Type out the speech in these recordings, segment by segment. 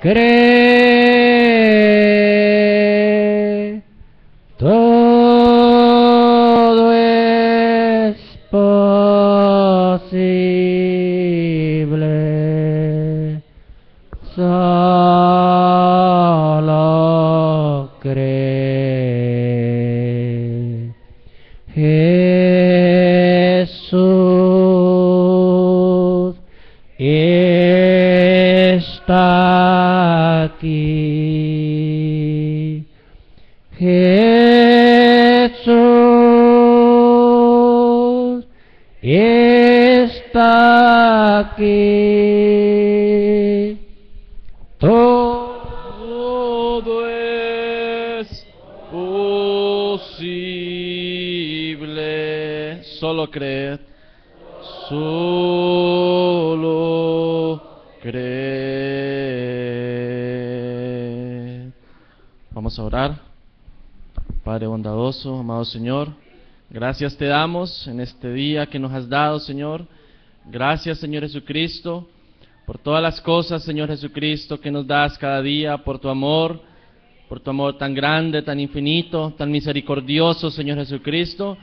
cree, todo es posible, solo cree. Jesús está aquí. Jesús está aquí. Todo es posible. Solo creed. Solo creed. Vamos a orar. Padre bondadoso, amado Señor, gracias te damos en este día que nos has dado, Señor. Gracias, Señor Jesucristo, por todas las cosas, Señor Jesucristo, que nos das cada día, por tu amor tan grande, tan infinito, tan misericordioso, Señor Jesucristo,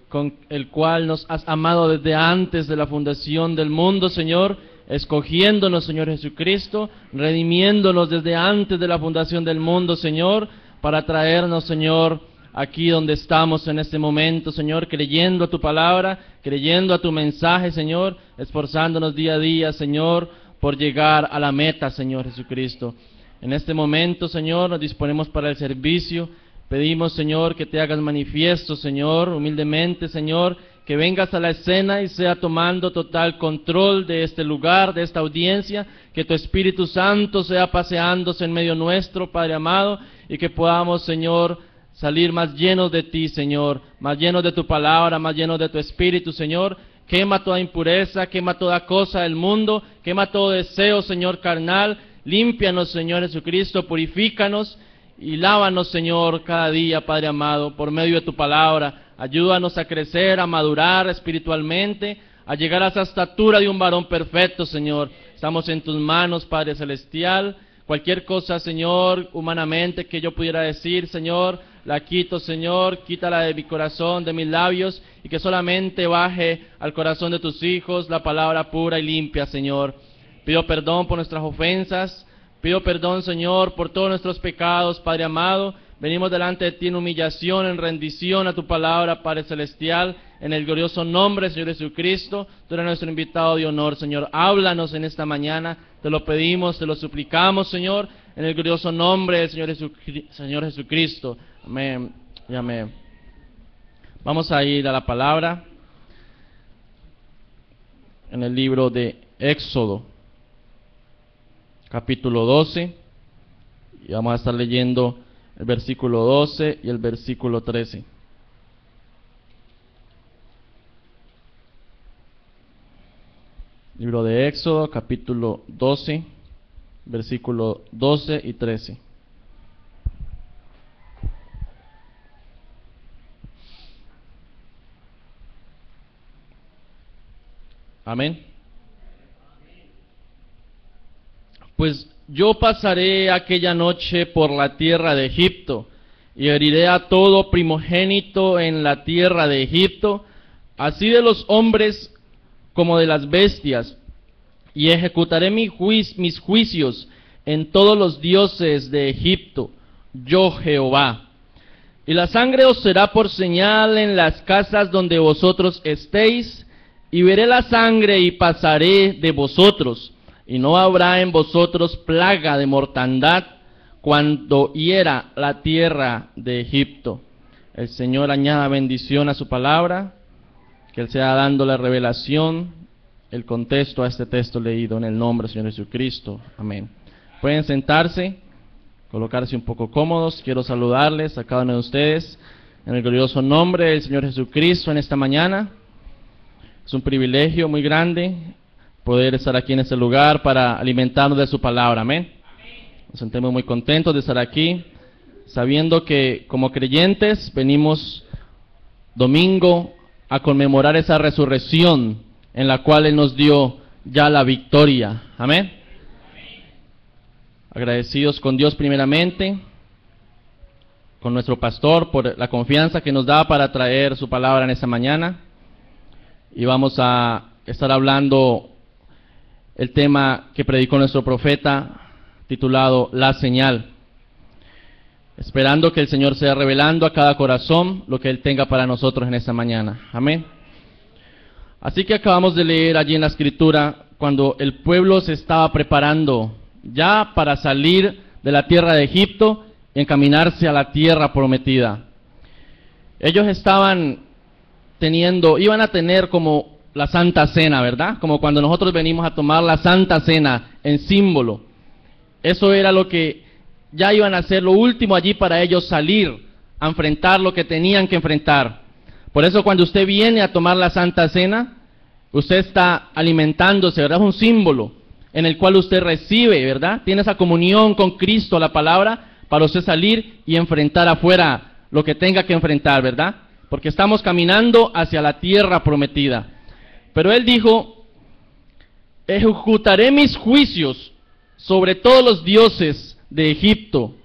con el cual nos has amado desde antes de la fundación del mundo, Señor, escogiéndonos, Señor Jesucristo, redimiéndonos desde antes de la fundación del mundo, Señor, para traernos, Señor, aquí donde estamos en este momento, Señor, creyendo a tu palabra, creyendo a tu mensaje, Señor, esforzándonos día a día, Señor, por llegar a la meta, Señor Jesucristo. En este momento, Señor, nos disponemos para el servicio. Pedimos, Señor, que te hagas manifiesto, Señor, humildemente, Señor, que vengas a la escena y sea tomando total control de este lugar, de esta audiencia, que tu Espíritu Santo sea paseándose en medio nuestro, Padre amado, y que podamos, Señor, salir más llenos de ti, Señor, más llenos de tu palabra, más llenos de tu Espíritu, Señor. Quema toda impureza, quema toda cosa del mundo, quema todo deseo, Señor, carnal. Límpianos, Señor Jesucristo, purifícanos y lávanos, Señor, cada día, Padre amado, por medio de tu palabra. Ayúdanos a crecer, a madurar espiritualmente, a llegar a esa estatura de un varón perfecto, Señor. Estamos en tus manos, Padre Celestial. Cualquier cosa, Señor, humanamente que yo pudiera decir, Señor, la quito, Señor, quítala de mi corazón, de mis labios, y que solamente baje al corazón de tus hijos la palabra pura y limpia, Señor. Pido perdón por nuestras ofensas, pido perdón, Señor, por todos nuestros pecados, Padre amado. Venimos delante de ti en humillación, en rendición a tu palabra, Padre Celestial, en el glorioso nombre, Señor Jesucristo. Tú eres nuestro invitado de honor, Señor. Háblanos en esta mañana, te lo pedimos, te lo suplicamos, Señor, en el glorioso nombre del Señor Jesucristo. Amén y amén. Vamos a ir a la palabra en el libro de Éxodo, capítulo 12, y vamos a estar leyendo el versículo 12 y el versículo 13. Libro de Éxodo, capítulo 12, versículo 12 y 13. Amén. Pues yo pasaré aquella noche por la tierra de Egipto, y heriré a todo primogénito en la tierra de Egipto, así de los hombres como de las bestias, y ejecutaré mis juicios en todos los dioses de Egipto, yo Jehová. Y la sangre os será por señal en las casas donde vosotros estéis, y veré la sangre y pasaré de vosotros, y no habrá en vosotros plaga de mortandad cuando hiera la tierra de Egipto. El Señor añada bendición a su palabra, que Él sea dando la revelación, el contexto a este texto leído en el nombre del Señor Jesucristo. Amén. Pueden sentarse, colocarse un poco cómodos. Quiero saludarles a cada uno de ustedes en el glorioso nombre del Señor Jesucristo en esta mañana. Es un privilegio muy grande poder estar aquí en este lugar para alimentarnos de su palabra. Amén. Nos sentimos muy contentos de estar aquí, sabiendo que como creyentes venimos domingo a conmemorar esa resurrección en la cual Él nos dio ya la victoria. Amén. agradecidos con Dios primeramente, con nuestro pastor por la confianza que nos da para traer su palabra en esta mañana. Y vamos a estar hablando el tema que predicó nuestro profeta, titulado La Señal, esperando que el Señor sea revelando a cada corazón lo que Él tenga para nosotros en esta mañana. Amén. Así que acabamos de leer allí en la Escritura, cuando el pueblo se estaba preparando ya para salir de la tierra de Egipto y encaminarse a la tierra prometida. Ellos iban a tener como la Santa Cena, ¿verdad? Como cuando nosotros venimos a tomar la Santa Cena en símbolo. Eso era lo que ya iban a hacer, lo último allí para ellos salir a enfrentar lo que tenían que enfrentar. Por eso cuando usted viene a tomar la Santa Cena, usted está alimentándose, ¿verdad? Es un símbolo en el cual usted recibe, ¿verdad? Tiene esa comunión con Cristo, la palabra, para usted salir y enfrentar afuera lo que tenga que enfrentar, ¿verdad? Porque estamos caminando hacia la tierra prometida. Pero Él dijo, ejecutaré mis juicios sobre todos los dioses de Egipto.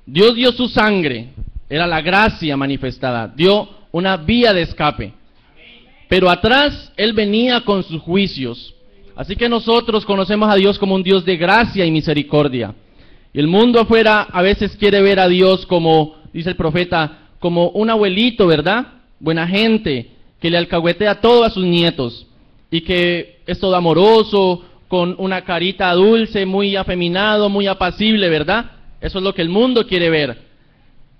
Dios dio su sangre, era la gracia manifestada, dio una vía de escape. Pero atrás Él venía con sus juicios. Así que nosotros conocemos a Dios como un Dios de gracia y misericordia. Y el mundo afuera a veces quiere ver a Dios como, dice el profeta, como un abuelito, ¿verdad? Buena gente, que le alcahuetea todo a sus nietos. Y que es todo amoroso, con una carita dulce, muy afeminado, muy apacible, ¿verdad? Eso es lo que el mundo quiere ver.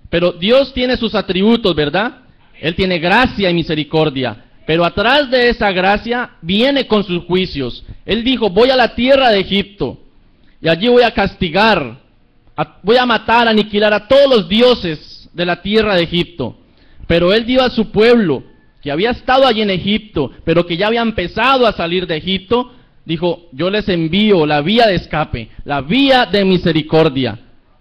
Pero Dios tiene sus atributos, ¿verdad? Él tiene gracia y misericordia. Pero atrás de esa gracia viene con sus juicios. Él dijo, voy a la tierra de Egipto y allí voy a castigar, voy a matar, aniquilar a todos los dioses de la tierra de Egipto. Pero Él dio a su pueblo, que había estado allí en Egipto, pero que ya había empezado a salir de Egipto, dijo, yo les envío la vía de escape, la vía de misericordia.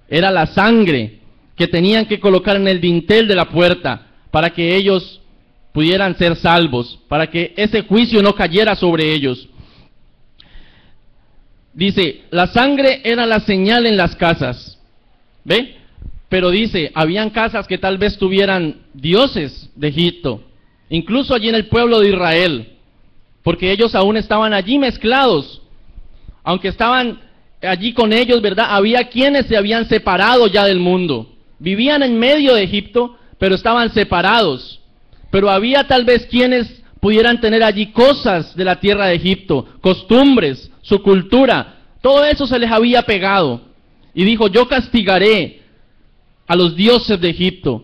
Era la sangre que tenían que colocar en el dintel de la puerta para que ellos pudieran ser salvos, para que ese juicio no cayera sobre ellos. Dice, la sangre era la señal en las casas, ¿ve? Pero dice, habían casas que tal vez tuvieran dioses de Egipto, incluso allí en el pueblo de Israel, porque ellos aún estaban allí mezclados, aunque estaban allí con ellos, ¿verdad? Había quienes se habían separado ya del mundo, vivían en medio de Egipto, pero estaban separados. Pero había tal vez quienes pudieran tener allí cosas de la tierra de Egipto, costumbres, su cultura, todo eso se les había pegado. Y dijo, yo castigaré a los dioses de Egipto.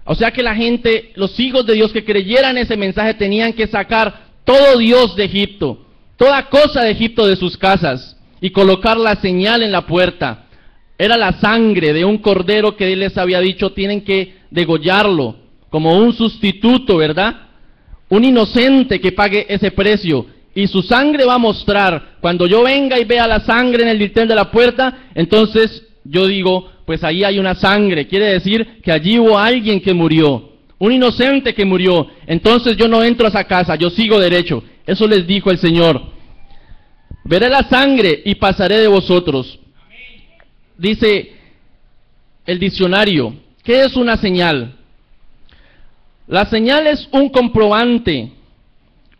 O sea que la gente, los hijos de Dios que creyeran ese mensaje tenían que sacar todo dios de Egipto, toda cosa de Egipto de sus casas y colocar la señal en la puerta. Era la sangre de un cordero que Él les había dicho, tienen que degollarlo como un sustituto, ¿verdad? Un inocente que pague ese precio. Y su sangre va a mostrar, cuando yo venga y vea la sangre en el dintel de la puerta, entonces yo digo, pues ahí hay una sangre. Quiere decir que allí hubo alguien que murió, un inocente que murió. Entonces yo no entro a esa casa, yo sigo derecho. Eso les dijo el Señor. Veré la sangre y pasaré de vosotros. Dice el diccionario, ¿qué es una señal? La señal es un comprobante.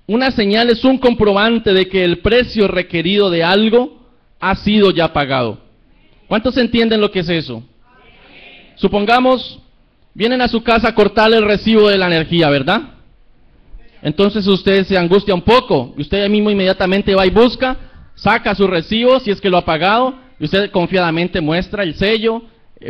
Una señal es un comprobante de que el precio requerido de algo ha sido ya pagado. ¿Cuántos entienden lo que es eso? Supongamos, vienen a su casa a cortarle el recibo de la energía, ¿verdad? Entonces usted se angustia un poco, y usted mismo inmediatamente va y busca, saca su recibo, si es que lo ha pagado, y usted confiadamente muestra el sello,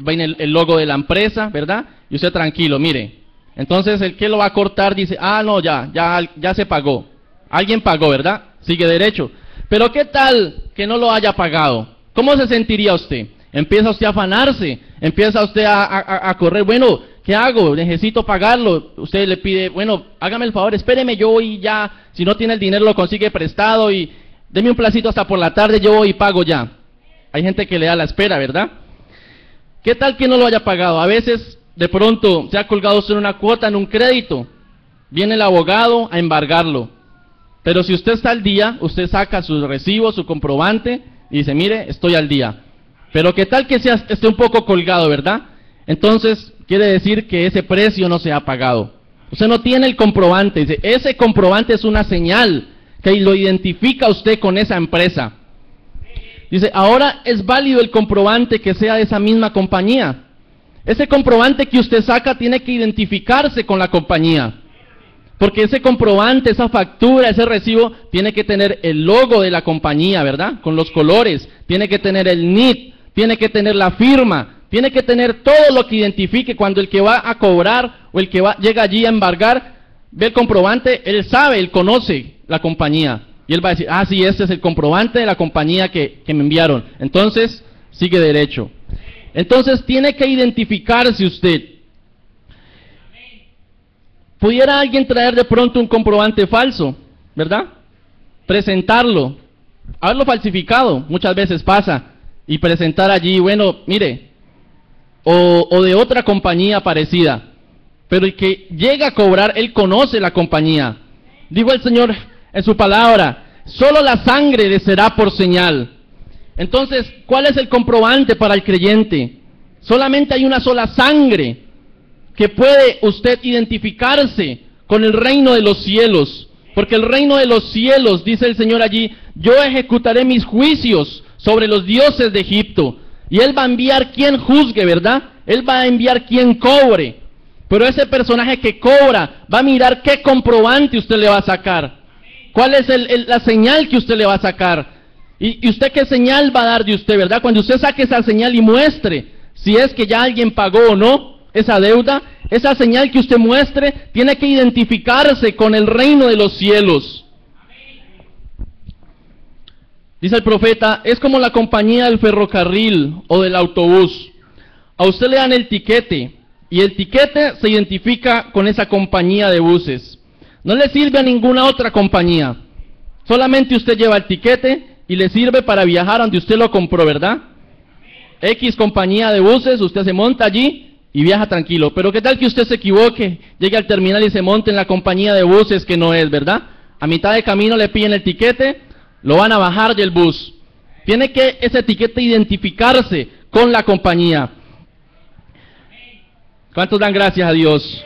viene el logo de la empresa, ¿verdad? Y usted tranquilo, mire. Entonces el que lo va a cortar dice, no, ya se pagó. Alguien pagó, ¿verdad? Sigue derecho. Pero ¿qué tal que no lo haya pagado? ¿Cómo se sentiría usted? Empieza usted a afanarse, empieza usted a correr, bueno, ¿qué hago? Necesito pagarlo. Usted le pide, bueno, hágame el favor, espéreme, yo voy ya, si no tiene el dinero lo consigue prestado y deme un placito hasta por la tarde, yo voy y pago ya. Hay gente que le da la espera, ¿verdad? ¿Qué tal que no lo haya pagado? A veces, de pronto, se ha colgado usted en una cuota, en un crédito, viene el abogado a embargarlo. Pero si usted está al día, usted saca su recibo, su comprobante, y dice, mire, estoy al día. Pero qué tal que esté un poco colgado, ¿verdad? Entonces quiere decir que ese precio no se ha pagado. Usted no tiene el comprobante. Dice, ese comprobante es una señal que lo identifica usted con esa empresa. Dice, ahora es válido el comprobante que sea de esa misma compañía. Ese comprobante que usted saca tiene que identificarse con la compañía. Porque ese comprobante, esa factura, ese recibo, tiene que tener el logo de la compañía, ¿verdad? Con los colores. Tiene que tener el NIT, tiene que tener la firma, tiene que tener todo lo que identifique. Cuando el que va a cobrar o el que llega allí a embargar, ve el comprobante, él sabe, él conoce la compañía. Y él va a decir, ah, sí, este es el comprobante de la compañía que me enviaron. Entonces, sigue derecho. Entonces, tiene que identificarse usted. ¿Pudiera alguien traer de pronto un comprobante falso, verdad? Presentarlo, haberlo falsificado, muchas veces pasa, y presentar allí, bueno, mire, o de otra compañía parecida, pero el que llega a cobrar, él conoce la compañía. Dijo el Señor en su palabra, solo la sangre le será por señal. Entonces, ¿cuál es el comprobante para el creyente? Solamente hay una sola sangre que puede usted identificarse con el reino de los cielos, porque el reino de los cielos, dice el Señor allí, yo ejecutaré mis juicios sobre los dioses de Egipto, y Él va a enviar quien juzgue, ¿verdad? Él va a enviar quien cobre, pero ese personaje que cobra va a mirar qué comprobante usted le va a sacar, cuál es la señal que usted le va a sacar, y usted qué señal va a dar de usted, ¿verdad? Cuando usted saque esa señal y muestre si es que ya alguien pagó o no esa deuda, esa señal que usted muestre tiene que identificarse con el reino de los cielos. Dice el profeta, es como la compañía del ferrocarril o del autobús. A usted le dan el tiquete y el tiquete se identifica con esa compañía de buses. No le sirve a ninguna otra compañía. Solamente usted lleva el tiquete y le sirve para viajar donde usted lo compró, ¿verdad? X compañía de buses, usted se monta allí y viaja tranquilo. Pero ¿qué tal que usted se equivoque, llegue al terminal y se monte en la compañía de buses que no es, ¿verdad? A mitad de camino le piden el tiquete, lo van a bajar del bus. Tiene que ese tiquete identificarse con la compañía. ¿Cuántos dan gracias a Dios?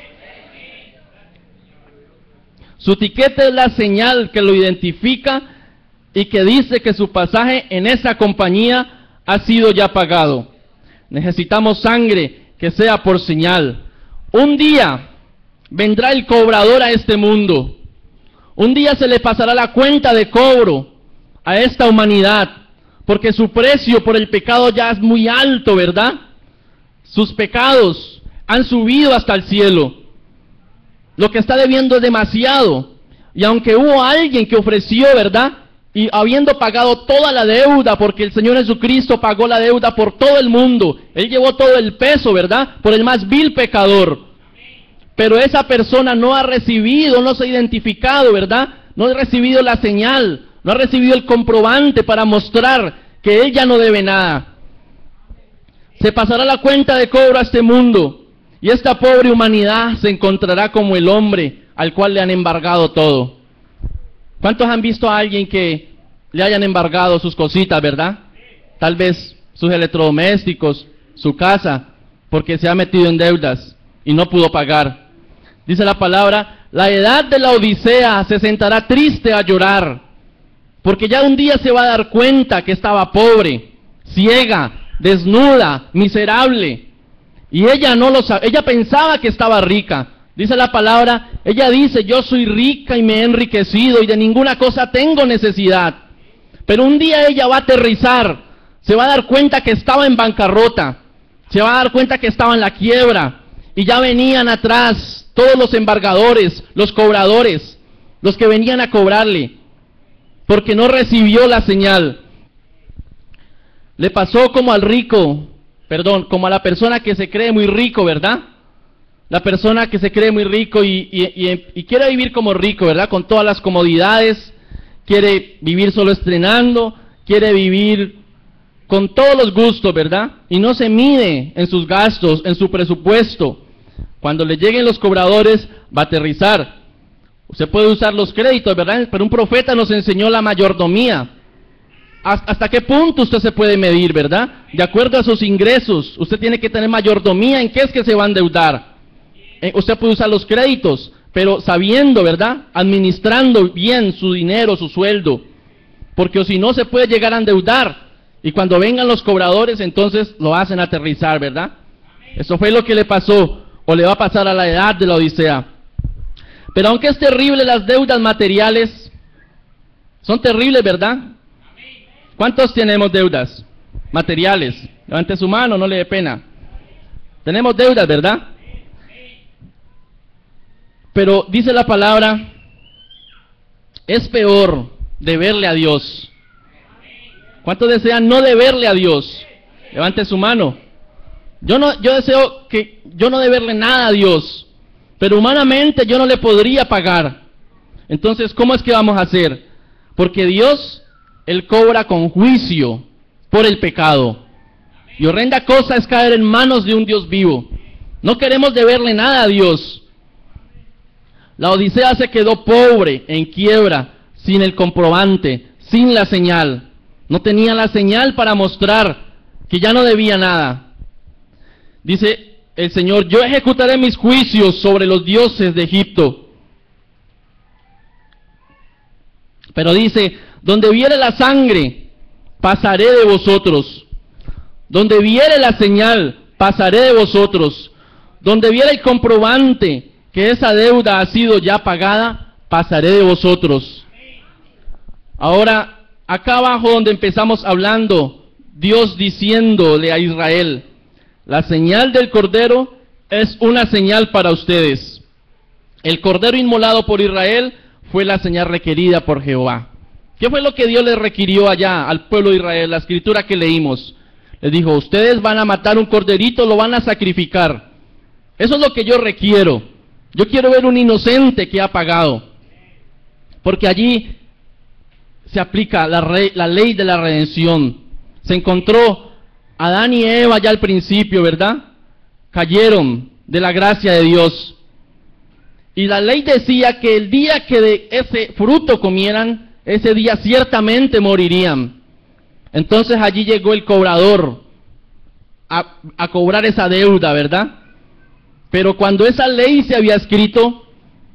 Su tiquete es la señal que lo identifica y que dice que su pasaje en esa compañía ha sido ya pagado. Necesitamos sangre que sea por señal. Un día vendrá el cobrador a este mundo. Un día se le pasará la cuenta de cobro a esta humanidad, porque su precio por el pecado ya es muy alto, ¿verdad? Sus pecados han subido hasta el cielo. Lo que está debiendo es demasiado. Y aunque hubo alguien que ofreció, ¿verdad? Y habiendo pagado toda la deuda, porque el Señor Jesucristo pagó la deuda por todo el mundo, Él llevó todo el peso, ¿verdad? Por el más vil pecador. Pero esa persona no ha recibido, no se ha identificado, ¿verdad? No ha recibido la señal, no ha recibido el comprobante para mostrar que él ya no debe nada. Se pasará la cuenta de cobro a este mundo, y esta pobre humanidad se encontrará como el hombre al cual le han embargado todo. ¿Cuántos han visto a alguien que le hayan embargado sus cositas, verdad? Tal vez sus electrodomésticos, su casa, porque se ha metido en deudas y no pudo pagar. Dice la palabra, la edad de la Odisea se sentará triste a llorar, porque ya un día se va a dar cuenta que estaba pobre, ciega, desnuda, miserable, y ella no lo sabe, ella pensaba que estaba rica. Dice la palabra, ella dice, yo soy rica y me he enriquecido y de ninguna cosa tengo necesidad. Pero un día ella va a aterrizar, se va a dar cuenta que estaba en bancarrota, se va a dar cuenta que estaba en la quiebra, y ya venían atrás todos los embargadores, los cobradores, los que venían a cobrarle, porque no recibió la señal. Le pasó como al rico, como a la persona que se cree muy rico, ¿verdad? La persona que se cree muy rico y quiere vivir como rico, ¿verdad? Con todas las comodidades, quiere vivir solo estrenando, quiere vivir con todos los gustos, ¿verdad? Y no se mide en sus gastos, en su presupuesto. Cuando le lleguen los cobradores, va a aterrizar. Usted puede usar los créditos, ¿verdad? Pero un profeta nos enseñó la mayordomía. ¿Hasta qué punto usted se puede medir, verdad? De acuerdo a sus ingresos, usted tiene que tener mayordomía en qué es que se va a endeudar. Usted puede usar los créditos, pero sabiendo, ¿verdad? Administrando bien su dinero, su sueldo, porque si no se puede llegar a endeudar, y cuando vengan los cobradores, entonces lo hacen aterrizar, ¿verdad? Eso fue lo que le pasó, o le va a pasar a la edad de la Odisea. Pero aunque es terrible, las deudas materiales son terribles, ¿verdad? ¿Cuántos tenemos deudas materiales? Levante su mano, no le dé pena. Tenemos deudas, ¿verdad? Pero dice la palabra, es peor deberle a Dios. ¿Cuántos desean no deberle a Dios? Levante su mano. Yo deseo que yo no deberle nada a Dios, pero humanamente yo no le podría pagar. Entonces, ¿cómo es que vamos a hacer? Porque Dios, Él cobra con juicio por el pecado. Y horrenda cosa es caer en manos de un Dios vivo. No queremos deberle nada a Dios. La Odisea se quedó pobre, en quiebra, sin el comprobante, sin la señal. No tenía la señal para mostrar que ya no debía nada. Dice el Señor, yo ejecutaré mis juicios sobre los dioses de Egipto. Pero dice, donde viere la sangre, pasaré de vosotros. Donde viere la señal, pasaré de vosotros. Donde viere el comprobante que esa deuda ha sido ya pagada, pasaré de vosotros. Ahora, acá abajo donde empezamos hablando, Dios diciéndole a Israel, la señal del Cordero es una señal para ustedes. El Cordero inmolado por Israel fue la señal requerida por Jehová. ¿Qué fue lo que Dios le requirió allá al pueblo de Israel? La escritura que leímos. Les dijo, ustedes van a matar un corderito, lo van a sacrificar. Eso es lo que yo requiero. Yo quiero ver un inocente que ha pagado. Porque allí se aplica la ley de la redención. Se encontró Adán y Eva ya al principio, ¿verdad? Cayeron de la gracia de Dios. Y la ley decía que el día que de ese fruto comieran, ese día ciertamente morirían. Entonces allí llegó el cobrador a cobrar esa deuda, ¿verdad? Pero cuando esa ley se había escrito,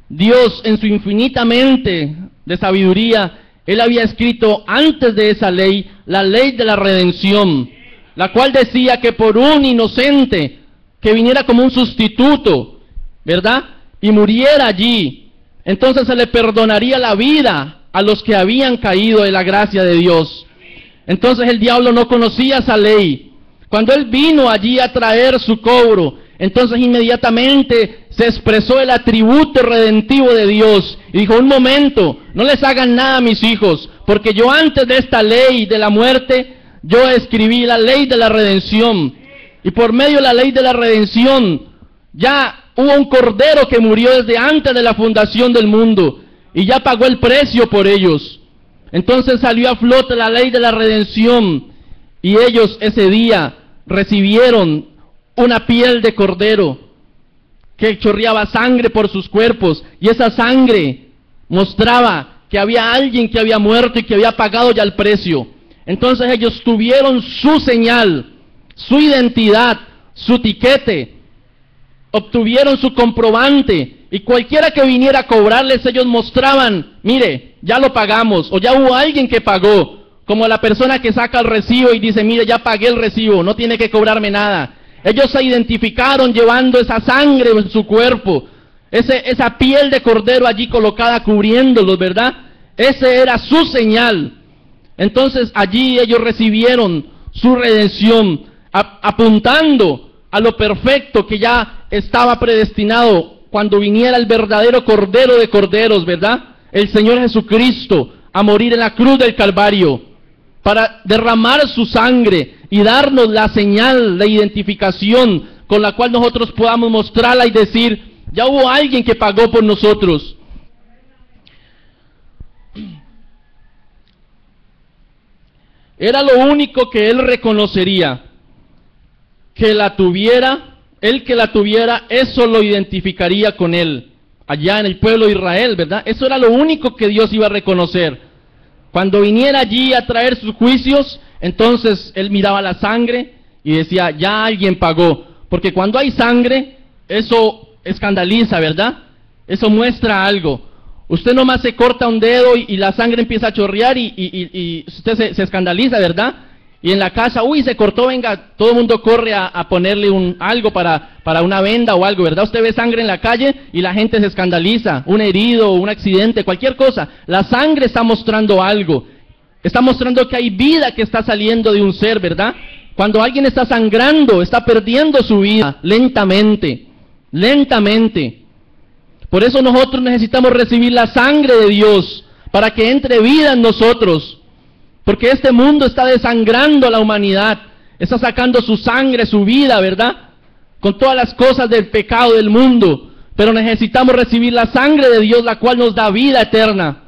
Dios en su infinita mente de sabiduría, Él había escrito antes de esa ley, la ley de la redención, la cual decía que por un inocente que viniera como un sustituto, ¿verdad? Y muriera allí, entonces se le perdonaría la vida a los que habían caído de la gracia de Dios. Entonces el diablo no conocía esa ley. Cuando él vino allí a traer su cobro, entonces inmediatamente se expresó el atributo redentivo de Dios y dijo, un momento, no les hagan nada a mis hijos, porque yo antes de esta ley de la muerte, yo escribí la ley de la redención, y por medio de la ley de la redención, ya hubo un cordero que murió desde antes de la fundación del mundo, y ya pagó el precio por ellos. Entonces salió a flote la ley de la redención, y ellos ese día recibieron una piel de cordero que chorreaba sangre por sus cuerpos, y esa sangre mostraba que había alguien que había muerto y que había pagado ya el precio. Entonces ellos tuvieron su señal, su identidad, su tiquete, obtuvieron su comprobante, y cualquiera que viniera a cobrarles, ellos mostraban, mire, ya lo pagamos, o ya hubo alguien que pagó, como la persona que saca el recibo y dice, mire, ya pagué el recibo, no tiene que cobrarme nada. Ellos se identificaron llevando esa sangre en su cuerpo, esa piel de cordero allí colocada cubriéndolos, ¿verdad? Ese era su señal. Entonces allí ellos recibieron su redención, apuntando a lo perfecto que ya estaba predestinado cuando viniera el verdadero Cordero de Corderos, ¿verdad? El Señor Jesucristo, a morir en la cruz del Calvario, para derramar su sangre y darnos la señal de identificación con la cual nosotros podamos mostrarla y decir, ya hubo alguien que pagó por nosotros. Era lo único que él reconocería, que la tuviera, el que la tuviera, eso lo identificaría con él, allá en el pueblo de Israel, ¿verdad? Eso era lo único que Dios iba a reconocer. Cuando viniera allí a traer sus juicios, entonces él miraba la sangre y decía, ya alguien pagó. Porque cuando hay sangre, eso escandaliza, ¿verdad? Eso muestra algo. Usted nomás se corta un dedo y la sangre empieza a chorrear y usted se escandaliza, ¿verdad? Y en la casa, uy, se cortó, venga, todo el mundo corre a ponerle algo para una venda o algo, ¿verdad? Usted ve sangre en la calle y la gente se escandaliza, un herido, un accidente, cualquier cosa. La sangre está mostrando algo, está mostrando que hay vida que está saliendo de un ser, ¿verdad? Cuando alguien está sangrando, está perdiendo su vida lentamente, lentamente. Por eso nosotros necesitamos recibir la sangre de Dios para que entre vida en nosotros. Porque este mundo está desangrando a la humanidad, está sacando su sangre, su vida, ¿verdad? Con todas las cosas del pecado del mundo. Pero necesitamos recibir la sangre de Dios, la cual nos da vida eterna.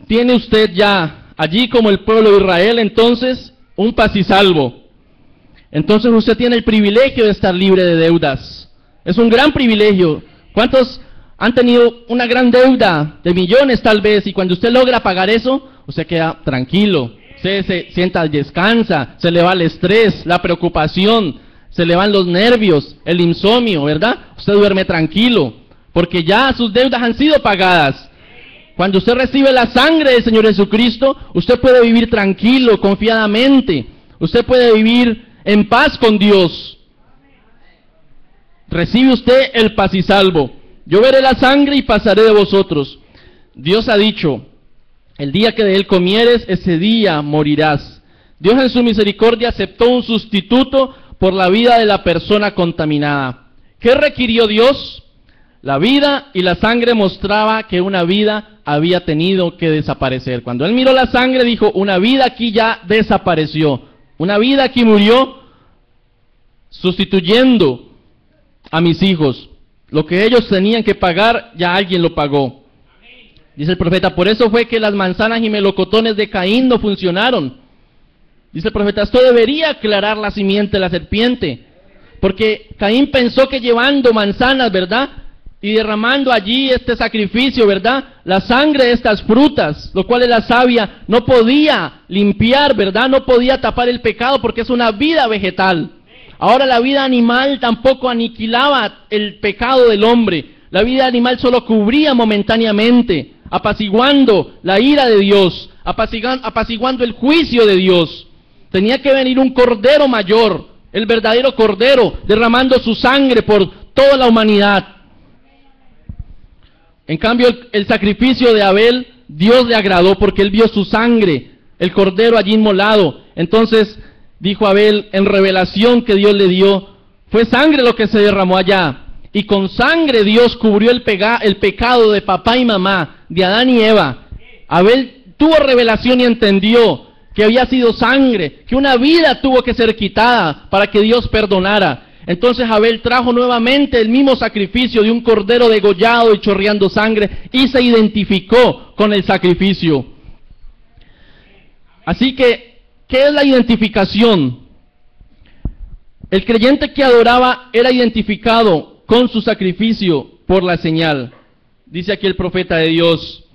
Tiene usted ya, allí como el pueblo de Israel, entonces, un paz y salvo. Entonces usted tiene el privilegio de estar libre de deudas. Es un gran privilegio. ¿Cuántos han tenido una gran deuda de millones tal vez, y cuando usted logra pagar eso, usted queda tranquilo, usted se sienta, descansa, se le va el estrés, la preocupación, se le van los nervios, el insomnio, ¿verdad? Usted duerme tranquilo, porque ya sus deudas han sido pagadas. Cuando usted recibe la sangre del Señor Jesucristo, usted puede vivir tranquilo, confiadamente, usted puede vivir en paz con Dios. Recibe usted el paz y salvo. Yo veré la sangre y pasaré de vosotros. Dios ha dicho, el día que de él comieres, ese día morirás. Dios en su misericordia aceptó un sustituto por la vida de la persona contaminada. ¿Qué requirió Dios? La vida, y la sangre mostraba que una vida había tenido que desaparecer. Cuando él miró la sangre dijo, una vida aquí ya desapareció. Una vida aquí murió sustituyendo a mis hijos. Lo que ellos tenían que pagar, ya alguien lo pagó. Dice el profeta, por eso fue que las manzanas y melocotones de Caín no funcionaron. Dice el profeta, esto debería aclarar la simiente de la serpiente. Porque Caín pensó que llevando manzanas, ¿verdad? Y derramando allí este sacrificio, ¿verdad? La sangre de estas frutas, lo cual es la savia, no podía limpiar, ¿verdad? No podía tapar el pecado porque es una vida vegetal. Ahora la vida animal tampoco aniquilaba el pecado del hombre. La vida animal solo cubría momentáneamente, apaciguando la ira de Dios, apaciguando el juicio de Dios. Tenía que venir un cordero mayor, el verdadero cordero, derramando su sangre por toda la humanidad. En cambio, el sacrificio de Abel, Dios le agradó porque él vio su sangre, el cordero allí inmolado. Entonces dijo Abel, en revelación que Dios le dio, fue sangre lo que se derramó allá. Y con sangre Dios cubrió el pecado de papá y mamá, de Adán y Eva. Abel tuvo revelación y entendió que había sido sangre, que una vida tuvo que ser quitada para que Dios perdonara. Entonces Abel trajo nuevamente el mismo sacrificio de un cordero degollado y chorreando sangre y se identificó con el sacrificio. Así que, ¿qué es la identificación? El creyente que adoraba era identificado con su sacrificio por la señal. Dice aquí el profeta de Dios.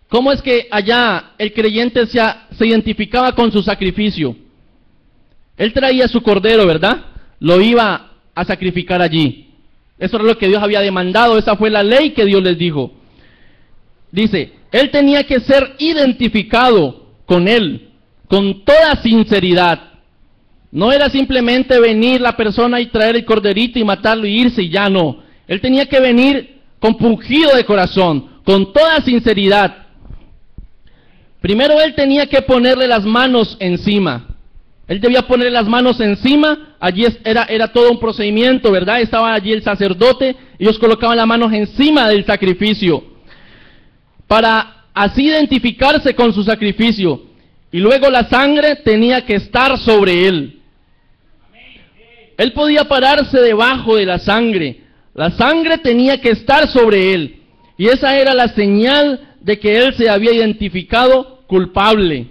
¿Cómo es que allá el creyente se identificaba con su sacrificio? Él traía su cordero, ¿verdad? Lo iba a sacrificar allí. Eso era lo que Dios había demandado, esa fue la ley que Dios les dijo. Dice, él tenía que ser identificado con él, con toda sinceridad. No era simplemente venir la persona y traer el corderito y matarlo y irse y ya no. Él tenía que venir compungido de corazón, con toda sinceridad. Primero él tenía que ponerle las manos encima. Él debía ponerle las manos encima, allí era todo un procedimiento, ¿verdad? Estaba allí el sacerdote, ellos colocaban las manos encima del sacrificio, para así identificarse con su sacrificio. Y luego la sangre tenía que estar sobre él. Él podía pararse debajo de la sangre tenía que estar sobre él. Y esa era la señal de que él se había identificado culpable.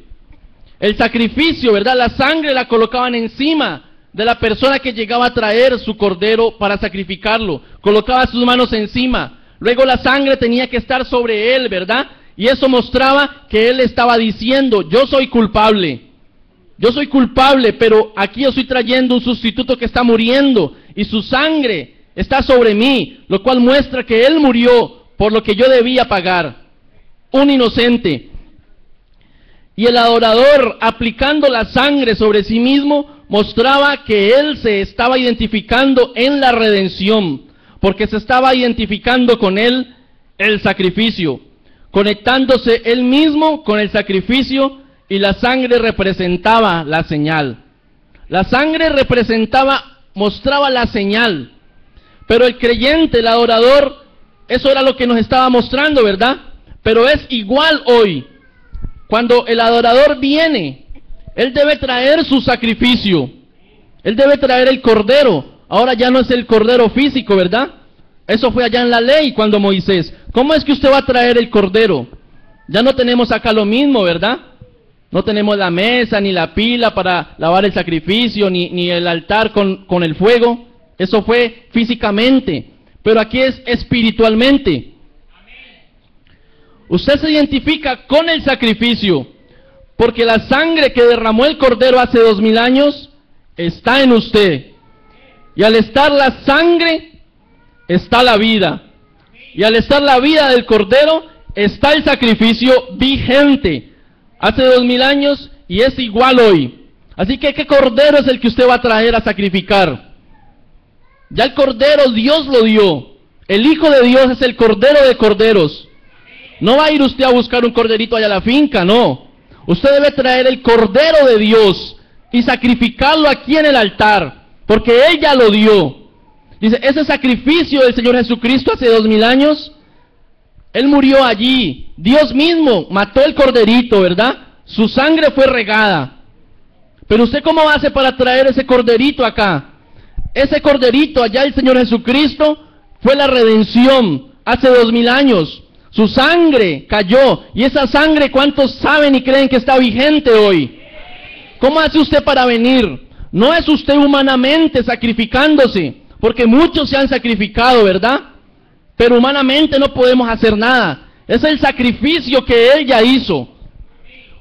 El sacrificio, ¿verdad? La sangre la colocaban encima de la persona que llegaba a traer su cordero para sacrificarlo. Colocaba sus manos encima. luego la sangre tenía que estar sobre él, ¿verdad? Y eso mostraba que él estaba diciendo, yo soy culpable, pero aquí yo estoy trayendo un sustituto que está muriendo, y su sangre está sobre mí, lo cual muestra que él murió por lo que yo debía pagar, un inocente. Y el adorador, aplicando la sangre sobre sí mismo, mostraba que él se estaba identificando en la redención, porque se estaba identificando con él el sacrificio, conectándose él mismo con el sacrificio, y la sangre representaba la señal. La sangre mostraba la señal, pero el creyente, el adorador, eso era lo que nos estaba mostrando, ¿verdad? Pero es igual hoy. Cuando el adorador viene, él debe traer su sacrificio, él debe traer el cordero. Ahora ya no es el cordero físico, ¿verdad? Eso fue allá en la ley cuando Moisés. ¿Cómo es que usted va a traer el cordero? Ya no tenemos acá lo mismo, ¿verdad? No tenemos la mesa, ni la pila para lavar el sacrificio, ni el altar con el fuego. Eso fue físicamente, pero aquí es espiritualmente. Usted se identifica con el sacrificio, porque la sangre que derramó el Cordero hace 2000 años está en usted. Y al estar la sangre, está la vida. Y al estar la vida del Cordero, está el sacrificio vigente. Hace 2000 años y es igual hoy. Así que, ¿qué Cordero es el que usted va a traer a sacrificar? Ya el Cordero Dios lo dio. El Hijo de Dios es el Cordero de corderos. No va a ir usted a buscar un corderito allá a la finca, no. Usted debe traer el Cordero de Dios y sacrificarlo aquí en el altar, porque Él ya lo dio. Dice, ese sacrificio del Señor Jesucristo hace 2000 años, Él murió allí. Dios mismo mató el corderito, ¿verdad? Su sangre fue regada. Pero usted, ¿cómo hace para traer ese corderito acá? Ese corderito allá, el Señor Jesucristo, fue la redención hace 2000 años. Su sangre cayó, y esa sangre, ¿cuántos saben y creen que está vigente hoy? ¿Cómo hace usted para venir? No es usted humanamente sacrificándose, porque muchos se han sacrificado, ¿verdad? Pero humanamente no podemos hacer nada. Es el sacrificio que Él ya hizo.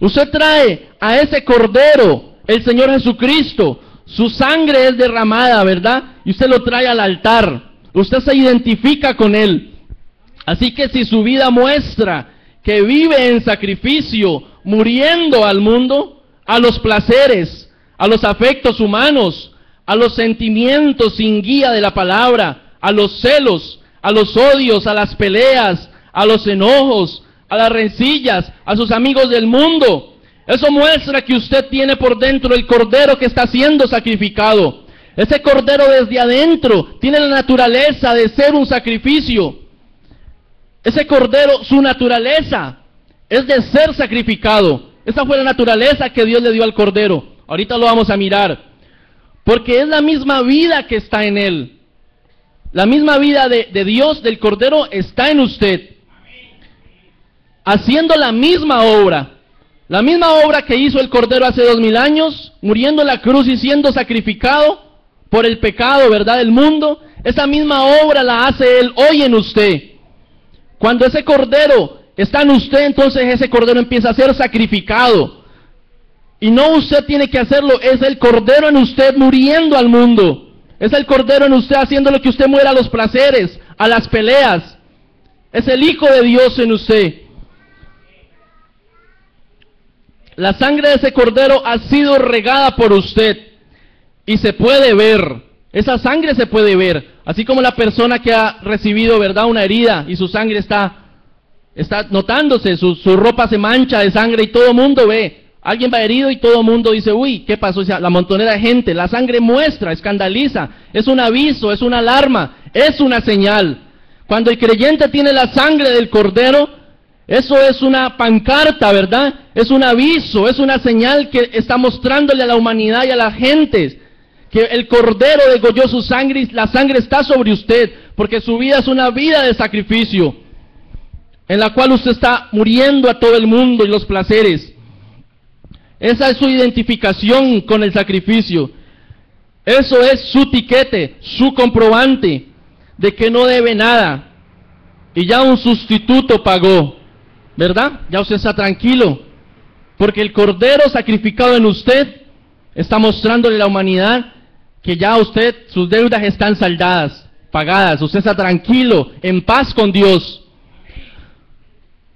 Usted trae a ese Cordero, el Señor Jesucristo, su sangre es derramada, ¿verdad? Y usted lo trae al altar. Usted se identifica con Él. Así que si su vida muestra que vive en sacrificio, muriendo al mundo, a los placeres, a los afectos humanos, a los sentimientos sin guía de la palabra, a los celos, a los odios, a las peleas, a los enojos, a las rencillas, a sus amigos del mundo, eso muestra que usted tiene por dentro el Cordero que está siendo sacrificado. Ese Cordero desde adentro tiene la naturaleza de ser un sacrificio. Ese Cordero, su naturaleza es de ser sacrificado. Esa fue la naturaleza que Dios le dio al Cordero. Ahorita lo vamos a mirar. Porque es la misma vida que está en Él. La misma vida de Dios, del Cordero, está en usted. Haciendo la misma obra. La misma obra que hizo el Cordero hace 2000 años, muriendo en la cruz y siendo sacrificado por el pecado, ¿verdad?, del mundo. Esa misma obra la hace Él hoy en usted. Cuando ese Cordero está en usted, entonces ese Cordero empieza a ser sacrificado. Y no usted tiene que hacerlo, es el Cordero en usted muriendo al mundo. Es el Cordero en usted haciéndolo que usted muera a los placeres, a las peleas. Es el Hijo de Dios en usted. La sangre de ese Cordero ha sido regada por usted. Y se puede ver. Esa sangre se puede ver. Así como la persona que ha recibido, ¿verdad?, una herida y su sangre está notándose, su ropa se mancha de sangre y todo el mundo ve. Alguien va herido y todo el mundo dice, uy, ¿qué pasó? O sea, la montonera de gente, la sangre muestra, escandaliza, es un aviso, es una alarma, es una señal. Cuando el creyente tiene la sangre del Cordero, eso es una pancarta, ¿verdad? Es un aviso, es una señal que está mostrándole a la humanidad y a las gentes que el Cordero degolló su sangre y la sangre está sobre usted, porque su vida es una vida de sacrificio, en la cual usted está muriendo a todo el mundo y los placeres. Esa es su identificación con el sacrificio. Eso es su tiquete, su comprobante de que no debe nada. y ya un sustituto pagó, ¿verdad? Ya usted está tranquilo, porque el Cordero sacrificado en usted está mostrándole a la humanidad que ya usted, sus deudas están saldadas, pagadas, usted está tranquilo, en paz con Dios.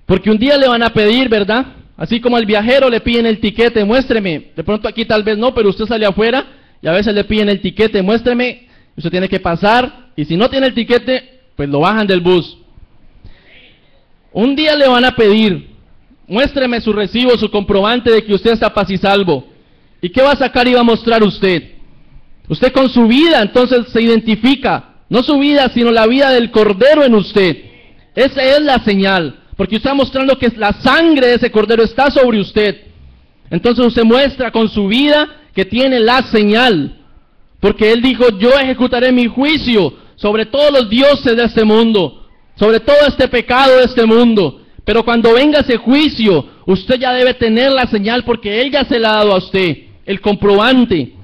Porque un día le van a pedir, ¿verdad? Así como al viajero le piden el tiquete, muéstreme. De pronto aquí tal vez no, pero usted sale afuera y a veces le piden el tiquete, muéstreme. Usted tiene que pasar y si no tiene el tiquete, pues lo bajan del bus. Un día le van a pedir, muéstreme su recibo, su comprobante de que usted está paz y salvo. ¿Y qué va a sacar y va a mostrar usted? Usted con su vida entonces se identifica, no su vida, sino la vida del Cordero en usted. Esa es la señal. Porque está mostrando que la sangre de ese Cordero está sobre usted. Entonces usted muestra con su vida que tiene la señal. Porque Él dijo, yo ejecutaré mi juicio sobre todos los dioses de este mundo, sobre todo este pecado de este mundo. Pero cuando venga ese juicio, usted ya debe tener la señal porque Él ya se la ha dado a usted, el comprobante.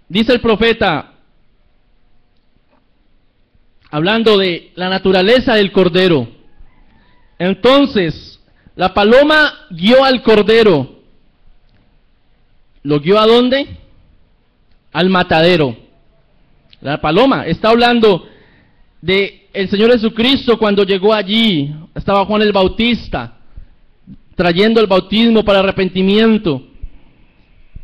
Dice el profeta, hablando de la naturaleza del Cordero. Entonces, la paloma guió al Cordero. ¿Lo guió a dónde? Al matadero. La paloma está hablando de el Señor Jesucristo cuando llegó allí. Estaba Juan el Bautista trayendo el bautismo para arrepentimiento.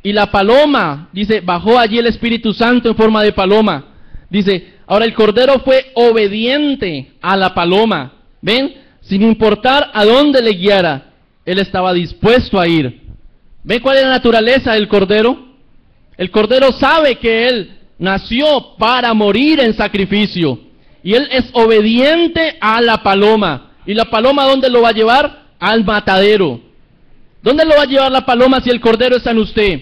Y la paloma, dice, bajó allí el Espíritu Santo en forma de paloma. Dice, ahora el Cordero fue obediente a la paloma. ¿Ven? Sin importar a dónde le guiara, Él estaba dispuesto a ir. ¿Ven cuál es la naturaleza del Cordero? El Cordero sabe que Él nació para morir en sacrificio. Y Él es obediente a la paloma. ¿Y la paloma dónde lo va a llevar? Al matadero. ¿Dónde lo va a llevar la paloma si el Cordero está en usted?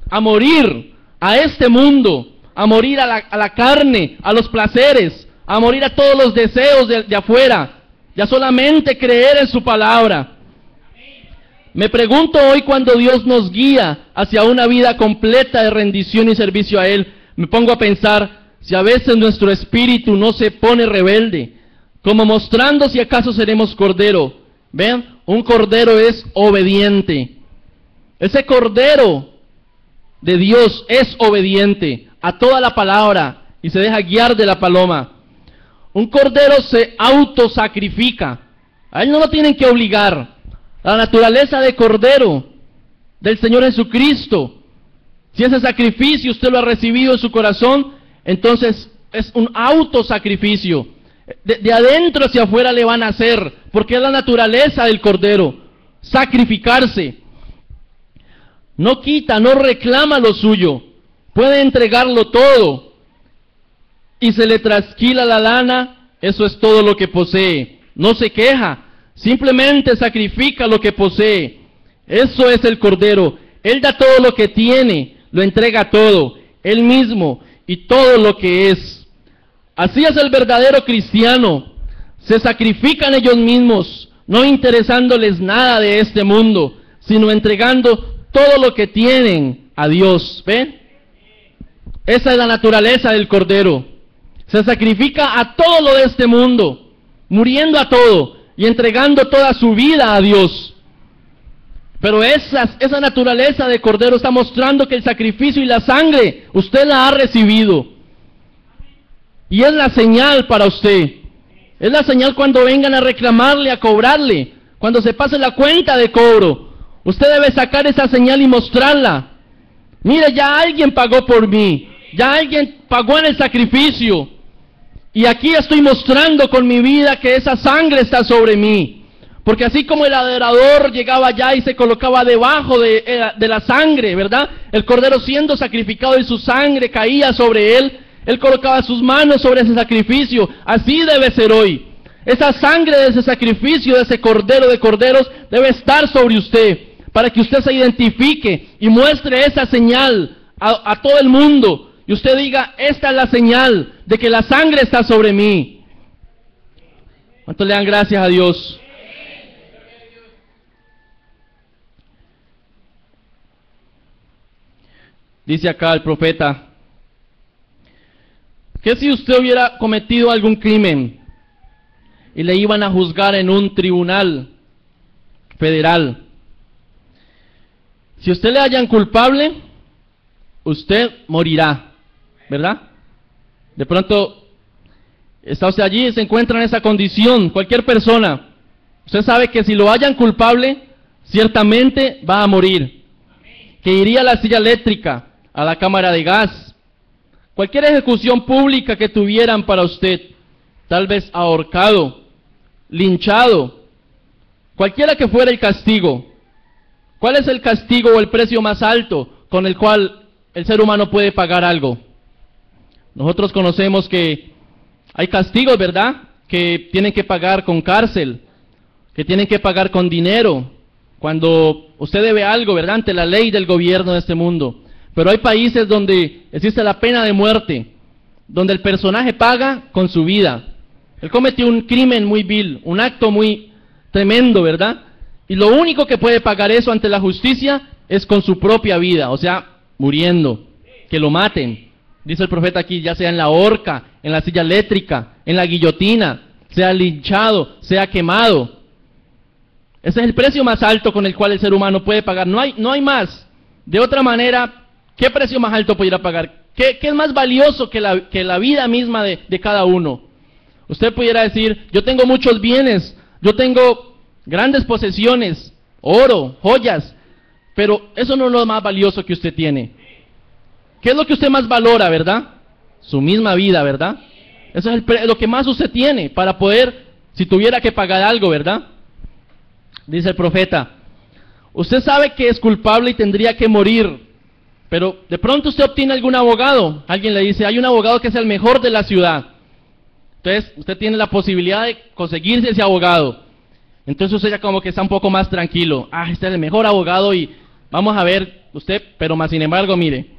A morir a este mundo. A morir a la carne, a los placeres, a morir a todos los deseos de afuera, ya solamente creer en su palabra. Me pregunto hoy cuando Dios nos guía hacia una vida completa de rendición y servicio a Él, me pongo a pensar si a veces nuestro espíritu no se pone rebelde, como mostrando si acaso seremos cordero. Vean, un cordero es obediente. Ese cordero de Dios es obediente a toda la palabra y se deja guiar de la paloma. Un cordero se autosacrifica. A él no lo tienen que obligar. La naturaleza de cordero del Señor Jesucristo, si ese sacrificio usted lo ha recibido en su corazón, entonces es un autosacrificio. De adentro hacia afuera le van a hacer, porque es la naturaleza del cordero, sacrificarse. No quita, no reclama lo suyo. Puede entregarlo todo y se le trasquila la lana, eso es todo lo que posee. No se queja, simplemente sacrifica lo que posee. Eso es el Cordero. Él da todo lo que tiene, lo entrega todo, Él mismo y todo lo que es. Así es el verdadero cristiano. Se sacrifican ellos mismos, no interesándoles nada de este mundo, sino entregando todo lo que tienen a Dios. ¿Ven? Esa es la naturaleza del Cordero. Se sacrifica a todo lo de este mundo, muriendo a todo y entregando toda su vida a Dios. Pero esa naturaleza de Cordero está mostrando que el sacrificio y la sangre usted la ha recibido. Y es la señal para usted. Es la señal cuando vengan a reclamarle, a cobrarle, cuando se pase la cuenta de cobro. Usted debe sacar esa señal y mostrarla. Mire, ya alguien pagó por mí. Ya alguien pagó en el sacrificio. Y aquí estoy mostrando con mi vida que esa sangre está sobre mí. Porque así como el adorador llegaba allá y se colocaba debajo de la sangre, ¿verdad? El cordero siendo sacrificado y su sangre caía sobre él. Él colocaba sus manos sobre ese sacrificio. Así debe ser hoy. Esa sangre de ese sacrificio, de ese cordero de corderos, debe estar sobre usted. Para que usted se identifique y muestre esa señal a todo el mundo. Y usted diga, esta es la señal de que la sangre está sobre mí. ¿Cuántos le dan gracias a Dios? Dice acá el profeta, ¿Qué si usted hubiera cometido algún crimen y le iban a juzgar en un tribunal federal? Si usted le hallan culpable, usted morirá, ¿verdad? De pronto está usted allí y se encuentra en esa condición, cualquier persona. Usted sabe que si lo hallan culpable, ciertamente va a morir. Que iría a la silla eléctrica, a la cámara de gas. Cualquier ejecución pública que tuvieran para usted, tal vez ahorcado, linchado, cualquiera que fuera el castigo. ¿Cuál es el castigo o el precio más alto con el cual el ser humano puede pagar algo? Nosotros conocemos que hay castigos, ¿verdad?, que tienen que pagar con cárcel, que tienen que pagar con dinero, cuando usted debe algo, ¿verdad?, ante la ley del gobierno de este mundo. Pero hay países donde existe la pena de muerte, donde el personaje paga con su vida. Él cometió un crimen muy vil, un acto muy tremendo, ¿verdad? Y lo único que puede pagar eso ante la justicia es con su propia vida, o sea, muriendo, que lo maten. Dice el profeta aquí, ya sea en la horca, en la silla eléctrica, en la guillotina, sea linchado, sea quemado. Ese es el precio más alto con el cual el ser humano puede pagar. No hay más. De otra manera, ¿qué precio más alto pudiera pagar? ¿Qué es más valioso que la vida misma de cada uno? Usted pudiera decir, yo tengo muchos bienes, yo tengo grandes posesiones, oro, joyas, pero eso no es lo más valioso que usted tiene. ¿Qué es lo que usted más valora, verdad? Su misma vida, ¿verdad? Eso es lo que más usted tiene para poder, si tuviera que pagar algo, ¿verdad? Dice el profeta, usted sabe que es culpable y tendría que morir, pero de pronto usted obtiene algún abogado. Alguien le dice, hay un abogado que es el mejor de la ciudad. Entonces, usted tiene la posibilidad de conseguirse ese abogado. Entonces usted ya como que está un poco más tranquilo. Ah, este es el mejor abogado y vamos a ver usted, pero más sin embargo, mire,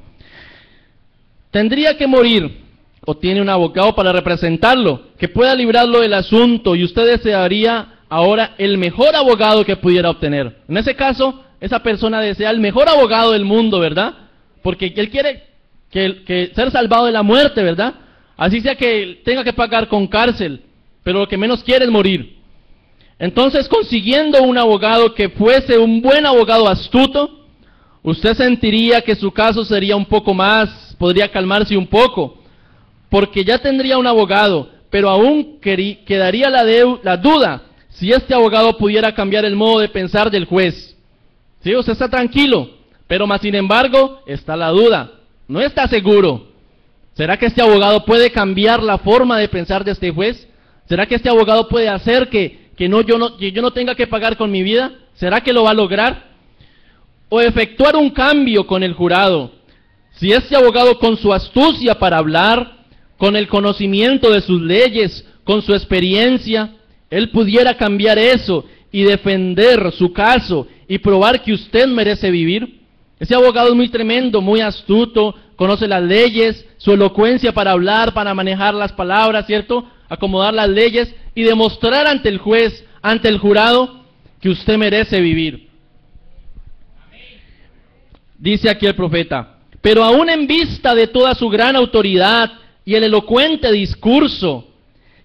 tendría que morir o tiene un abogado para representarlo, que pueda librarlo del asunto, y usted desearía ahora el mejor abogado que pudiera obtener. En ese caso, esa persona desea el mejor abogado del mundo, ¿verdad? Porque él quiere que ser salvado de la muerte, ¿verdad? Así sea que tenga que pagar con cárcel, pero lo que menos quiere es morir. Entonces, consiguiendo un abogado que fuese un buen abogado astuto, usted sentiría que su caso sería un poco más, podría calmarse un poco, porque ya tendría un abogado, pero aún quedaría la duda si este abogado pudiera cambiar el modo de pensar del juez. Sí, usted está tranquilo, pero más sin embargo está la duda, no está seguro. ¿Será que este abogado puede cambiar la forma de pensar de este juez? ¿Será que este abogado puede hacer que yo no tenga que pagar con mi vida? ¿Será que lo va a lograr? O efectuar un cambio con el jurado. Si este abogado, con su astucia para hablar, con el conocimiento de sus leyes, con su experiencia, él pudiera cambiar eso y defender su caso y probar que usted merece vivir. Ese abogado es muy tremendo, muy astuto, conoce las leyes, su elocuencia para hablar, para manejar las palabras, ¿cierto? Acomodar las leyes y demostrar ante el juez, ante el jurado, que usted merece vivir. Dice aquí el profeta, pero aún en vista de toda su gran autoridad y el elocuente discurso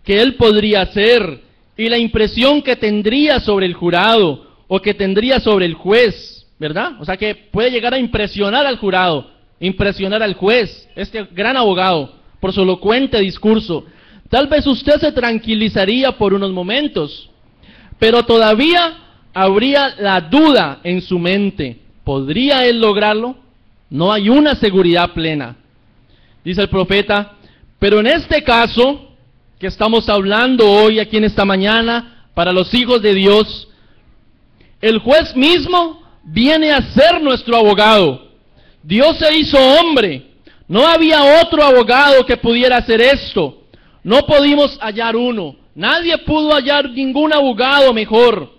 que él podría hacer, y la impresión que tendría sobre el jurado, o que tendría sobre el juez, ¿verdad? O sea que puede llegar a impresionar al jurado, impresionar al juez, este gran abogado, por su elocuente discurso. Tal vez usted se tranquilizaría por unos momentos, pero todavía habría la duda en su mente. ¿Podría él lograrlo? No hay una seguridad plena. Dice el profeta, pero en este caso que estamos hablando hoy, aquí en esta mañana, para los hijos de Dios, el juez mismo viene a ser nuestro abogado. Dios se hizo hombre. No había otro abogado que pudiera hacer esto. No pudimos hallar uno. Nadie pudo hallar ningún abogado mejor.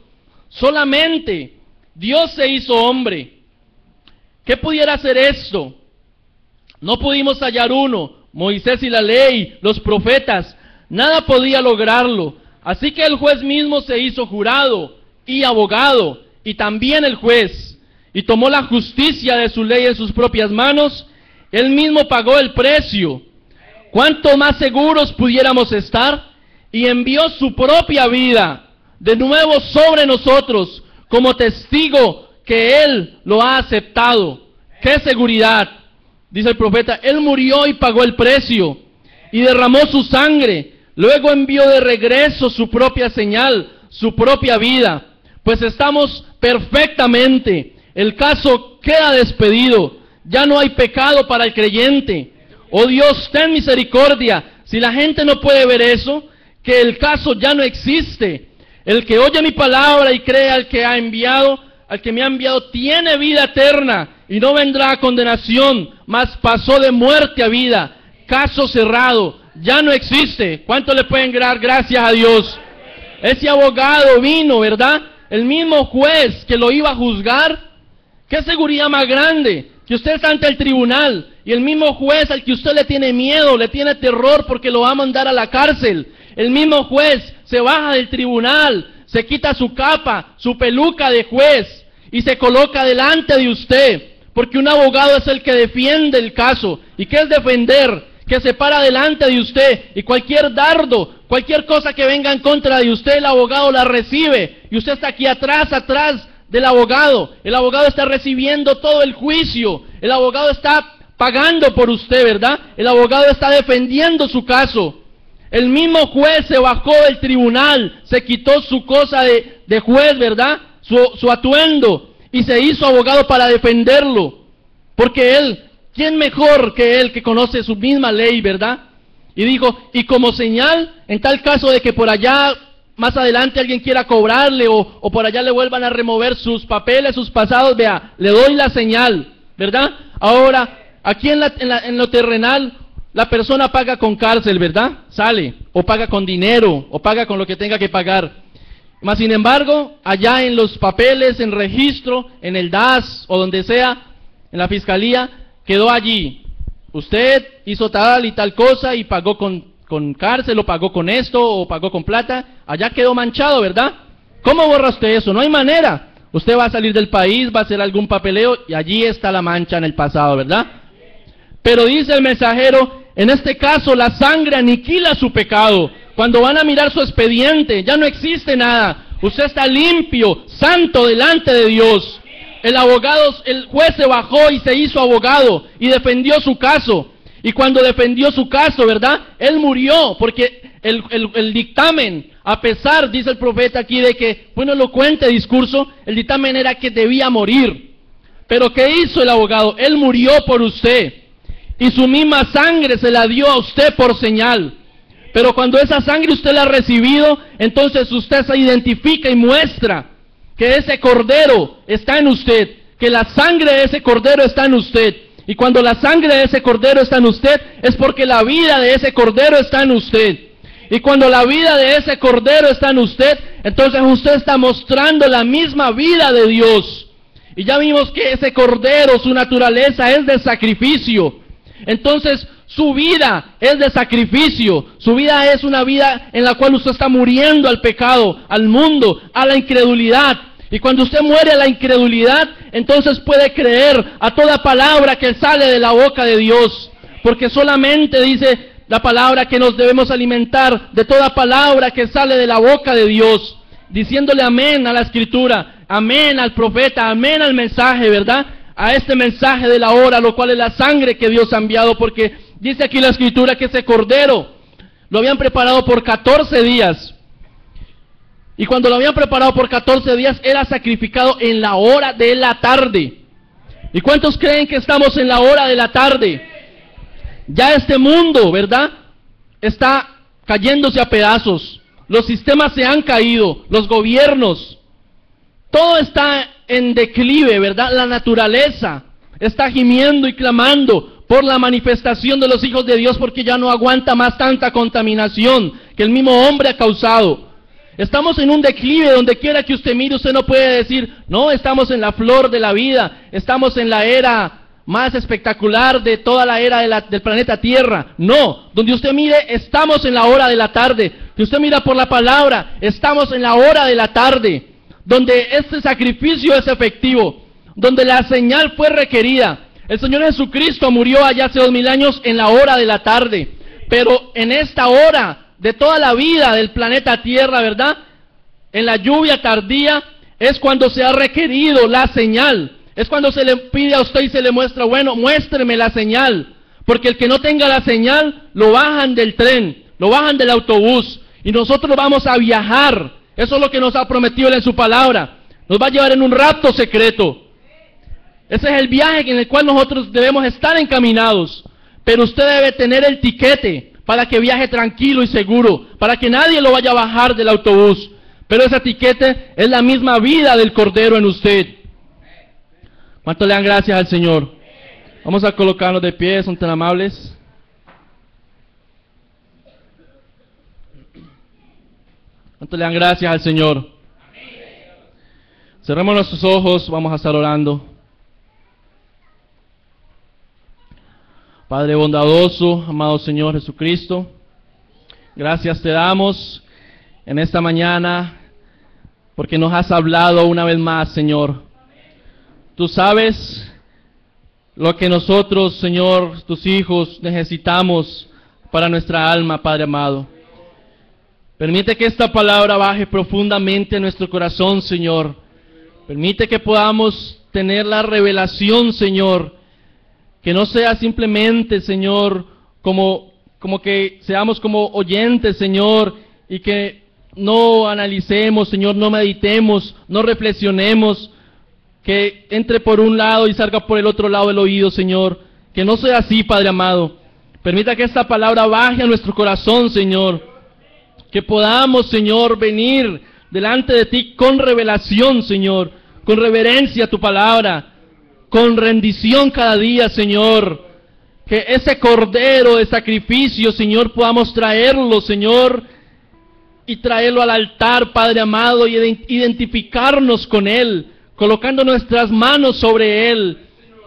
Solamente Dios se hizo hombre. ¿Qué pudiera hacer esto? No pudimos hallar uno. Moisés y la ley, los profetas, nada podía lograrlo. Así que el juez mismo se hizo jurado y abogado, y también el juez, y tomó la justicia de su ley en sus propias manos. Él mismo pagó el precio. ¿Cuánto más seguros pudiéramos estar? Y envió su propia vida de nuevo sobre nosotros como testigo que Él lo ha aceptado. ¡Qué seguridad! Dice el profeta, Él murió y pagó el precio y derramó su sangre. Luego envió de regreso su propia señal, su propia vida. Pues estamos perfectamente. El caso queda despedido. Ya no hay pecado para el creyente. Oh Dios, ten misericordia. Si la gente no puede ver eso, que el caso ya no existe. El que oye mi palabra y cree al que me ha enviado, tiene vida eterna y no vendrá a condenación, mas pasó de muerte a vida. Caso cerrado, ya no existe. ¿Cuánto le pueden dar gracias a Dios? Ese abogado vino, ¿verdad? El mismo juez que lo iba a juzgar. ¿Qué seguridad más grande? Que usted está ante el tribunal y el mismo juez al que usted le tiene miedo, le tiene terror porque lo va a mandar a la cárcel. El mismo juez se baja del tribunal, se quita su capa, su peluca de juez y se coloca delante de usted. Porque un abogado es el que defiende el caso. ¿Y qué es defender? Que se para delante de usted y cualquier dardo, cualquier cosa que venga en contra de usted, el abogado la recibe. Y usted está aquí atrás del abogado. El abogado está recibiendo todo el juicio. El abogado está pagando por usted, ¿verdad? El abogado está defendiendo su caso. El mismo juez se bajó del tribunal, se quitó su cosa de juez, ¿verdad? Su atuendo y se hizo abogado para defenderlo. Porque él, ¿quién mejor que él que conoce su misma ley, verdad? Y dijo, y como señal, en tal caso de que por allá más adelante alguien quiera cobrarle o por allá le vuelvan a remover sus papeles, sus pasados, vea, le doy la señal, ¿verdad? Ahora, aquí en lo terrenal, la persona paga con cárcel, ¿verdad? Sale, o paga con dinero, o paga con lo que tenga que pagar. Mas sin embargo, allá en los papeles, en registro, en el DAS o donde sea, en la fiscalía, quedó allí. Usted hizo tal y tal cosa y pagó con cárcel, o pagó con esto, o pagó con plata. Allá quedó manchado, ¿verdad? ¿Cómo borra usted eso? No hay manera. Usted va a salir del país, va a hacer algún papeleo y allí está la mancha en el pasado, ¿verdad? Pero dice el mensajero, en este caso la sangre aniquila su pecado. Cuando van a mirar su expediente, ya no existe nada. Usted está limpio, santo delante de Dios. El juez se bajó y se hizo abogado y defendió su caso. Y cuando defendió su caso, ¿verdad? Él murió porque el dictamen, a pesar, dice el profeta aquí, de que fue un elocuente discurso, el dictamen era que debía morir. Pero ¿qué hizo el abogado? Él murió por usted. Y su misma sangre se la dio a usted por señal. Pero cuando esa sangre usted la ha recibido, entonces usted se identifica y muestra que ese cordero está en usted, que la sangre de ese cordero está en usted. Y cuando la sangre de ese cordero está en usted, es porque la vida de ese cordero está en usted. Y cuando la vida de ese cordero está en usted, entonces usted está mostrando la misma vida de Dios. Y ya vimos que ese cordero, su naturaleza es de sacrificio. Entonces, su vida es de sacrificio. Su vida es una vida en la cual usted está muriendo al pecado, al mundo, a la incredulidad. Y cuando usted muere a la incredulidad, entonces puede creer a toda palabra que sale de la boca de Dios. Porque solamente dice la palabra que nos debemos alimentar de toda palabra que sale de la boca de Dios. Diciéndole amén a la escritura, amén al profeta, amén al mensaje, ¿verdad? A este mensaje de la hora, lo cual es la sangre que Dios ha enviado, porque dice aquí la escritura que ese cordero lo habían preparado por 14 días. Y cuando lo habían preparado por 14 días, era sacrificado en la hora de la tarde. ¿Y cuántos creen que estamos en la hora de la tarde? Ya este mundo, ¿verdad?, está cayéndose a pedazos. Los sistemas se han caído, los gobiernos, todo está en declive, ¿verdad? La naturaleza está gimiendo y clamando por la manifestación de los hijos de Dios, porque ya no aguanta más tanta contaminación que el mismo hombre ha causado. Estamos en un declive. Donde quiera que usted mire, usted no puede decir, no, estamos en la flor de la vida, estamos en la era más espectacular de toda la era del planeta Tierra. No, donde usted mire, estamos en la hora de la tarde. Si usted mira por la palabra, estamos en la hora de la tarde, donde este sacrificio es efectivo, donde la señal fue requerida. El Señor Jesucristo murió allá hace 2000 años en la hora de la tarde, Pero en esta hora de toda la vida del planeta Tierra, ¿verdad? En la lluvia tardía es cuando se ha requerido la señal. Es cuando se le pide a usted y se le muestra, bueno, muéstreme la señal. Porque el que no tenga la señal, lo bajan del tren, lo bajan del autobús. Y nosotros vamos a viajar. Eso es lo que nos ha prometido Él en su palabra. Nos va a llevar en un rapto secreto. Ese es el viaje en el cual nosotros debemos estar encaminados. Pero usted debe tener el tiquete para que viaje tranquilo y seguro, para que nadie lo vaya a bajar del autobús. Pero ese tiquete es la misma vida del Cordero en usted. ¿Cuánto le dan gracias al Señor? Vamos a colocarnos de pie, son tan amables. ¿Cuánto le dan gracias al Señor? Cerremos nuestros ojos, vamos a estar orando. Padre bondadoso, amado Señor Jesucristo, gracias te damos en esta mañana porque nos has hablado una vez más, Señor. Tú sabes lo que nosotros, Señor, tus hijos, necesitamos para nuestra alma, Padre amado. Permite que esta palabra baje profundamente en nuestro corazón, Señor. Permite que podamos tener la revelación, Señor. Que no sea simplemente, Señor, como que seamos como oyentes, Señor, y que no analicemos, Señor, no meditemos, no reflexionemos, que entre por un lado y salga por el otro lado del oído, Señor. Que no sea así, Padre amado. Permita que esta palabra baje a nuestro corazón, Señor. Que podamos, Señor, venir delante de ti con revelación, Señor, con reverencia a tu palabra, con rendición cada día, Señor. Que ese cordero de sacrificio, Señor, podamos traerlo, Señor, y traerlo al altar, Padre amado, y identificarnos con Él, colocando nuestras manos sobre Él,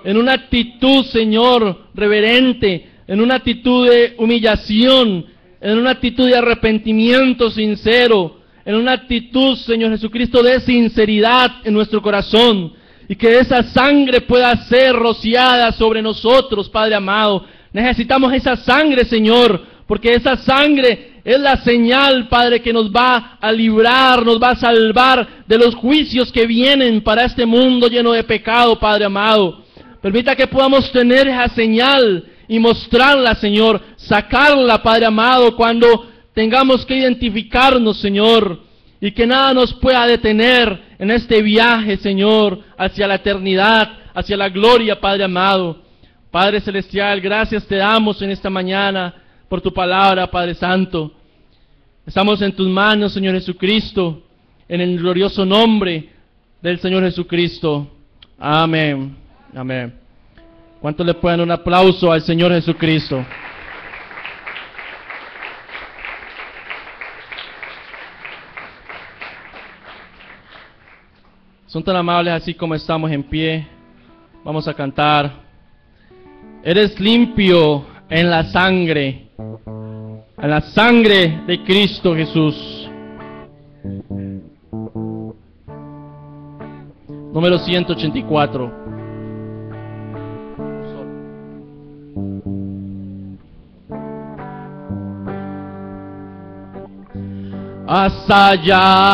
en una actitud, Señor, reverente, en una actitud de humillación, en una actitud de arrepentimiento sincero, en una actitud, Señor Jesucristo, de sinceridad en nuestro corazón. Y que esa sangre pueda ser rociada sobre nosotros, Padre amado. Necesitamos esa sangre, Señor, porque esa sangre es la señal, Padre, que nos va a librar, nos va a salvar de los juicios que vienen para este mundo lleno de pecado, Padre amado. Permita que podamos tener esa señal y mostrarla, Señor, sacarla, Padre amado, cuando tengamos que identificarnos, Señor. Y que nada nos pueda detener en este viaje, Señor, hacia la eternidad, hacia la gloria, Padre amado. Padre celestial, gracias te damos en esta mañana por tu palabra, Padre santo. Estamos en tus manos, Señor Jesucristo, en el glorioso nombre del Señor Jesucristo. Amén. Amén. ¿Cuántos le pueden dar un aplauso al Señor Jesucristo? Son tan amables así como estamos en pie. Vamos a cantar. Eres limpio en la sangre de Cristo Jesús. Número 184. Hasta allá.